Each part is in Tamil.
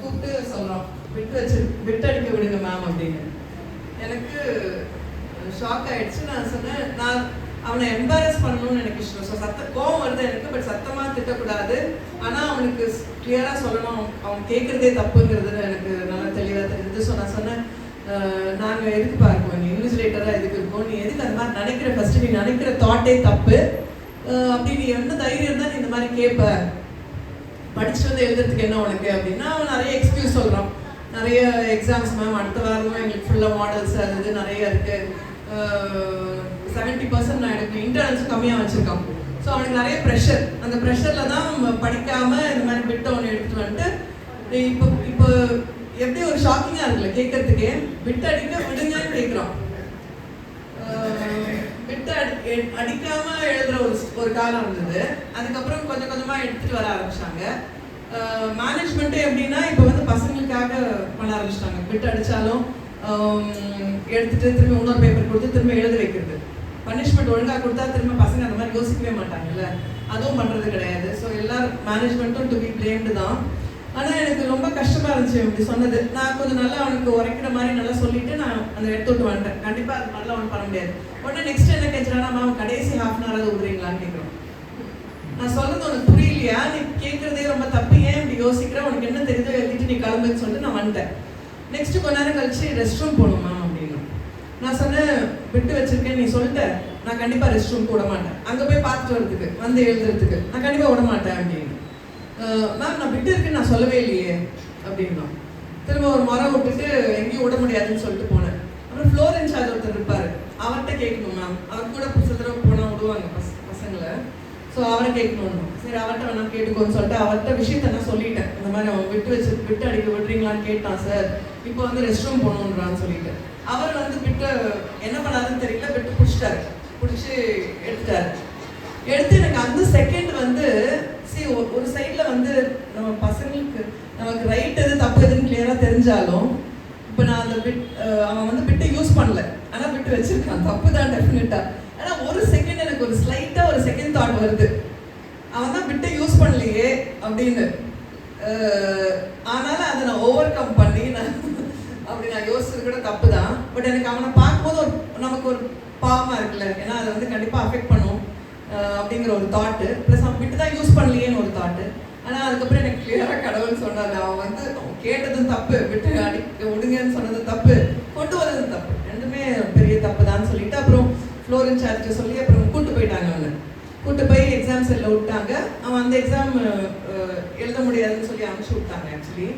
கூப்பிட்டு சொல்கிறோம் விட்டடிக்க விடுங்க மேம் அப்படின்னு. எனக்கு ஷாக் ஆகிடுச்சு. நான் சொன்னேன், நான் அவனை எம்பாரஸ் பண்ணணும்னு எனக்கு இஷ்டம். ஸோ கோவம் வருது எனக்கு, பட் சத்தமாக திட்டக்கூடாது. ஆனால் அவனுக்கு கிளியராக சொல்லணும், அவன் கேட்குறதே தப்புங்கிறது எனக்கு நல்லா தெளிவாக தெரிஞ்சது. ஸோ நான் சொன்னேன், நாங்கள் எதுக்கு பார்ப்போம், நீ இன்விஜிலேட்டராக எதுக்கு இருக்கோம், நீ எதுக்கு அந்த மாதிரி நினைக்கிற, ஃபஸ்ட்டு நீ நினைக்கிற தாட்டே தப்பு. அப்படி நீ என்ன தைரியம் தான் நீ இந்த மாதிரி கேட்ப, படிச்சுட்டு வந்து எழுதுறதுக்கு என்ன உனக்கு அப்படின்னா அவன் நிறைய எக்ஸ்கியூஸ் சொல்கிறான். நிறைய எக்ஸாம்ஸ் மேம், அடுத்த வாரமும் எங்களுக்கு ஃபுல்லாக மாடல்ஸ் அது இது நிறைய இருக்குது. 70% நான் எனக்கு இன்டர்னல்ஸ் கம்மியாக வச்சுருக்கான். ஸோ அவனுக்கு நிறைய ப்ரெஷர். அந்த ப்ரெஷரில் தான் படிக்காமல் இந்த மாதிரி பிட்டை ஒன்று எடுத்துகிட்டு வந்துட்டு இப்போ எப்படி ஒரு ஷாக்கிங்காக இருக்குல்ல கேட்கறதுக்கே, பிட்டு அடிக்க விடுங்கன்னு கேட்குறான். பிட்டு அடிக்காமல் எழுதுகிற ஒரு காலம் இருந்தது. அதுக்கப்புறம் கொஞ்சம் கொஞ்சமாக எடுத்துகிட்டு வர ஆரம்பிச்சாங்க. மேனேஜ்மெண்ட்டு எப்படின்னா இப்போ வந்து பசங்களுக்காக பண்ண ஆரம்பிச்சிட்டாங்க. பிட்டு அடித்தாலும் எடுத்துகிட்டு திரும்ப இன்னொரு பேப்பர் கொடுத்து திரும்ப எழுத வைக்கிறது. பனிஷ்மெண்ட் ஒழுங்காக கொடுத்தா திரும்ப பசங்க அந்த மாதிரி யோசிக்கவே மாட்டாங்கல்ல, அதுவும் பண்ணுறது கிடையாது. ஸோ எல்லாரும் மேனேஜ்மெண்ட்டும் டு பி பிளேம்டு தான். ஆனால் எனக்கு ரொம்ப கஷ்டமாக இருந்துச்சு இப்படி சொன்னது. நான் கொஞ்சம் நல்லா அவனுக்கு உரைக்கிற மாதிரி நல்லா சொல்லிவிட்டு நான் அந்த எடுத்து விட்டு வந்துட்டேன். கண்டிப்பாக அது மாதிரிலாம் அவனுக்கு பண்ண முடியாது. உடனே நெக்ஸ்ட் என்ன கேட்குறானா, அவன் கடைசி ½ hour விடுறீங்களான்னு கேட்குறோம். நான் சொல்கிறது உனக்கு புரியலையா, நீ கேட்குறதே ரொம்ப தப்பு, ஏன் இப்படி யோசிக்கிற, உனக்கு என்ன தெரியுதோ எழுதிட்டு நீ கிளம்புன்னு சொல்லிட்டு நான் வந்துட்டேன். நெக்ஸ்ட்டு கொஞ்ச நேரம் கழிச்சு ரெஸ்ட் ரூம் போகணும் மேம் அப்படின்னு நான் சொன்னேன். விட்டு வச்சிருக்கேன் நீ சொல்லிட்ட, நான் கண்டிப்பாக ரெஸ்ட் ரூம் விட மாட்டேன், அங்கே போய் பார்த்துட்டு வரதுக்கு வந்து எழுதுறதுக்கு நான் கண்டிப்பாக விட மாட்டேன் அப்படின்னு. மேம் நான் விட்டு இருக்குன்னு நான் சொல்லவே இல்லையே அப்படின்னா. திரும்ப ஒரு மரம் விட்டுட்டு எங்கேயும் விட முடியாதுன்னு சொல்லிட்டு போனேன். அப்புறம் ஃப்ளோர் இன்சார்ஜ் ஒருத்தர் இருப்பார், அவர்கிட்ட கேட்கணும் மேம். அவர் கூட சில தடவை போனால் விடுவாங்க பசங்களை. ஸோ அவரை கேட்கணும். சரி அவர்கிட்ட வேணாம் கேட்டுக்கோன்னு சொல்லிட்டு அவர்கிட்ட விஷயத்த நான் சொல்லிட்டேன். இந்த மாதிரி அவன் விட்டு அடிக்க விடுறீங்களான்னு கேட்டான் சார், இப்போ வந்து ரெஸ்ட் ரூம் போகணுன்றான்னு சொல்லிட்டு. அவர் வந்து விட்டு என்ன பண்ணாருன்னு தெரியல, விட்டு பிடிச்சி எடுத்துட்டாரு. எடுத்து எனக்கு அந்த செகண்ட் வந்து ஒரு சைடில் வந்து நம்ம பசங்களுக்கு நமக்கு ரைட் எது தப்பு எதுன்னு கிளியராக தெரிஞ்சாலும், இப்போ நான் அந்த அவன் வந்து பிட்டை யூஸ் பண்ணல, ஆனால் பிட்டு வச்சிருக்கான், தப்பு தான் டெஃபினட்டாக. ஆனால் ஒரு செகண்ட் எனக்கு ஒரு ஸ்லைட்டாக ஒரு செகண்ட் தாட் வருது, அவன் தான் பிட்டை யூஸ் பண்ணலையே அப்படின்னு. ஆனாலும் அதை நான் ஓவர் கம் பண்ணி அப்படி நான் யோசிச்சது கூட தப்பு தான். பட் எனக்கு அவனை பார்க்கும்போது நமக்கு ஒரு பாவமாக இருக்குல்ல, ஏன்னா அதை வந்து கண்டிப்பாக அஃபெக்ட் பண்ணும் அப்படிங்கிற ஒரு தாட்டு, ப்ளஸ் அவன் விட்டு தான் யூஸ் பண்ணலையேன்னு ஒரு தாட்டு. ஆனால் அதுக்கப்புறம் எனக்கு கிளியராக கடவுள் சொன்னார், அவன் வந்து கேட்டதும் தப்பு, விட்டு அடிக்க விடுங்கன்னு சொன்னது தப்பு, கொண்டு வரது தப்பு, ரெண்டுமே பெரிய தப்பு தான் சொல்லிட்டு அப்புறம் ஃப்ளோர் இன்சார்ஜ்கிட்ட சொல்லி அப்புறம் கூப்பிட்டு போயிட்டாங்க. அவனை கூப்பிட்டு போய் எக்ஸாம் செல்லில் விட்டாங்க. அவன் அந்த எக்ஸாம் எழுத முடியாதுன்னு சொல்லி அனுப்பிச்சி விட்டாங்க. ஆக்சுவலி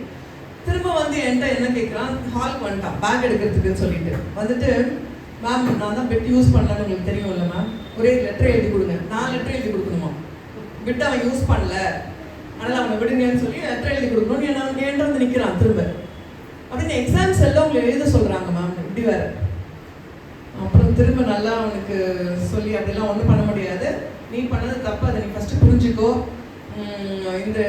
திரும்ப வந்து என்கிட்ட என்ன கேட்குறான், ஹாலுக்கு வந்துட்டான் பேக் எடுக்கிறதுக்குன்னு சொல்லிட்டு வந்துட்டு, மேம் நான் தான் பெட் யூஸ் பண்ணலன்னு உங்களுக்கு தெரியும் இல்லை மேம், ஒரே லெட்டர் எழுதி கொடுங்க. 4 லெட்டர் எழுதி கொடுக்கணுமா, பெட் அவன் யூஸ் பண்ணல அதனால் அவனை விடுங்கன்னு சொல்லி லெட்டர் எழுதி கொடுக்கணும்னு என்கிட்ட வந்து நிற்கிறான் திரும்ப. அப்படின்னு எக்ஸாம்ஸ் எல்லாம் உங்களை எழுத சொல்கிறாங்க மேம், இப்படி வேறு. அப்புறம் திரும்ப நல்லா அவனுக்கு சொல்லி அப்படிலாம் ஒன்றும் பண்ண முடியாது, நீ பண்ணது தப்பு, அதை நீ ஃபஸ்ட்டு புரிஞ்சுக்கோ, இந்த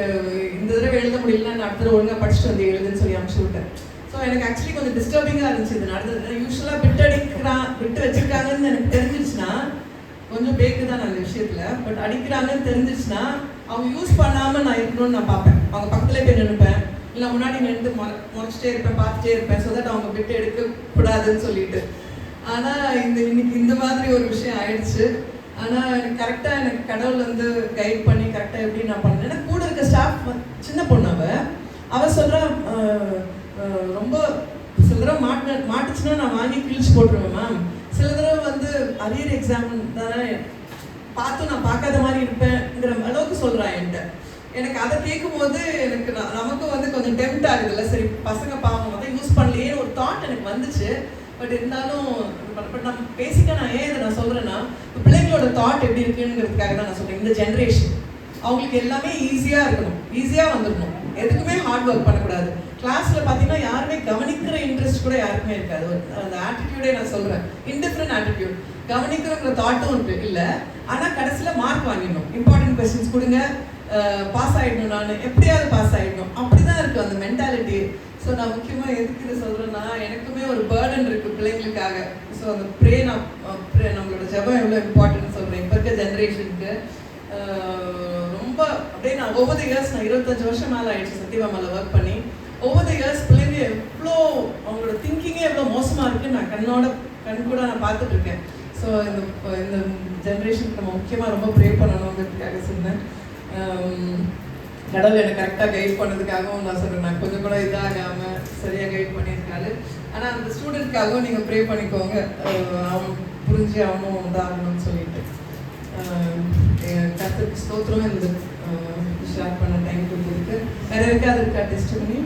தடவை எழுத முடியலன்னா நான் அடுத்த தடவை ஒழுங்காக படிச்சுட்டு வந்து எழுதுன்னு சொல்லி அனுப்பிச்சு விட்டேன். ஸோ எனக்கு ஆக்சுவலி கொஞ்சம் டிஸ்டர்பிங்காக இருந்துச்சு இது நடந்தது. யூஸ்வலாக விட்டு வச்சிருக்காங்கன்னு எனக்கு தெரிஞ்சிச்சுன்னா கொஞ்சம் பேக்கு தான் அந்த விஷயத்தில். பட் அடிக்கிறாங்கன்னு தெரிஞ்சிச்சுன்னா அவங்க யூஸ் பண்ணாமல் நான் இருக்கணும்னு நான் பார்ப்பேன். அவங்க பக்கத்துலேயே போய் நினைப்பேன், இல்லை முன்னாடி நின்று முறைச்சிட்டே இருப்பேன், பார்த்துட்டே இருப்பேன், ஸோ தட் அவங்க விட்டு எடுக்கக்கூடாதுன்னு சொல்லிட்டு. ஆனால் இன்னைக்கு இந்த மாதிரி ஒரு விஷயம் ஆயிடுச்சு. ஆனால் எனக்கு கரெக்டாக எனக்கு கடவுள் வந்து கைட் பண்ணி கரெக்டாக எப்படி நான் பண்ணேன். ஏன்னா கூட இருக்க ஸ்டாஃப் சின்ன பொண்ணு, அவள் சொல்கிறான், ரொம்ப சில தடவை மாட்டுச்சுன்னா நான் வாங்கி கிழிச்சு போட்டுருவேன் மேம், சில தடவை வந்து அரியர் எக்ஸாம் தானே பார்த்து நான் பார்க்காத மாதிரி இருப்பேங்கிற அளவுக்கு சொல்கிறான் என்கிட்ட. எனக்கு அதை கேட்கும்போது எனக்கு நமக்கும் வந்து கொஞ்சம் டெம்ட் ஆகுதுல்ல, சரி பசங்க பாவம் வந்து யூஸ் பண்ணலையேன்னு ஒரு தாட் எனக்கு வந்துச்சு. பட் இருந்தாலும் பட் நம்ம பேசிக்காக நான் ஏன் இதை நான் சொல்கிறேன்னா, பிள்ளைங்களோட தாட் எப்படி இருக்குங்கிறதுக்காக தான் நான் சொல்கிறேன். இந்த ஜென்ரேஷன் அவங்களுக்கு எல்லாமே ஈஸியாக இருக்கணும், ஈஸியாக வந்துடணும், எதுக்குமே ஹார்ட் ஒர்க் பண்ணக்கூடாது. கிளாஸில் பார்த்தீங்கன்னா யாருமே கவனிக்கிற இன்ட்ரெஸ்ட் கூட யாருக்குமே இருக்காது. அந்த ஆட்டிடியூடே நான் சொல்கிறேன், இன்டிஃபரண்ட் ஆட்டிடியூட். கவனிக்கிறங்கிற தாட்டும் இருக்கு இல்லை, ஆனால் கடைசியில் மார்க் வாங்கிடணும், இம்பார்ட்டன்ட் கொஸ்டின்ஸ் கொடுங்க, பாஸ் ஆகிடணும், நான் எப்படியாவது பாஸ் ஆகிடணும், அப்படி தான் இருக்குது அந்த மென்டாலிட்டி. ஸோ நான் முக்கியமாக எதுக்கு இதை சொல்கிறேன்னா, எனக்குமே ஒரு பேர்டன் இருக்குது பிள்ளைங்களுக்காக. ஸோ அந்த நம்மளோட ஜெபம் எவ்வளோ இம்பார்ட்டன்ட் சொல்கிறேன் இப்போ இருக்க ஜென்ரேஷனுக்கு. ரொம்ப அப்படியே நான் ஒவ்வொரு இயர்ஸ் நான் 25 வருஷம் மேலே ஆயிடுச்சு சத்தியபாமாவில் ஒர்க் பண்ணி. கஷ்டமாக இருக்குது. நான் கண் கூட நான் பார்த்துட்டு இருக்கேன். ஸோ இந்த ஜென்ரேஷனுக்கு நம்ம முக்கியமாக ரொம்ப ப்ரே பண்ணணுங்கிறதுக்காக சொன்னேன். கடவுள் எனக்கு கரெக்டாக கைட் பண்ணதுக்காகவும் நான் சொல்கிறேன். நான் கொஞ்சம் கூட இதாகாமல் சரியாக கைட் பண்ணியிருக்காரு. ஆனால் அந்த ஸ்டூடெண்ட்காகவும் நீங்கள் ப்ரே பண்ணிக்கோங்க, அவன் புரிஞ்சு அவனும் இதாகணும்னு சொல்லிட்டு. கர்த்தருக்கு ஸ்தோத்திரம் இந்த ஷேர் பண்ண டைம் கொடுத்துருக்கு. வேறு யாருக்காவது இருக்கா டெஸ்ட் பண்ணி?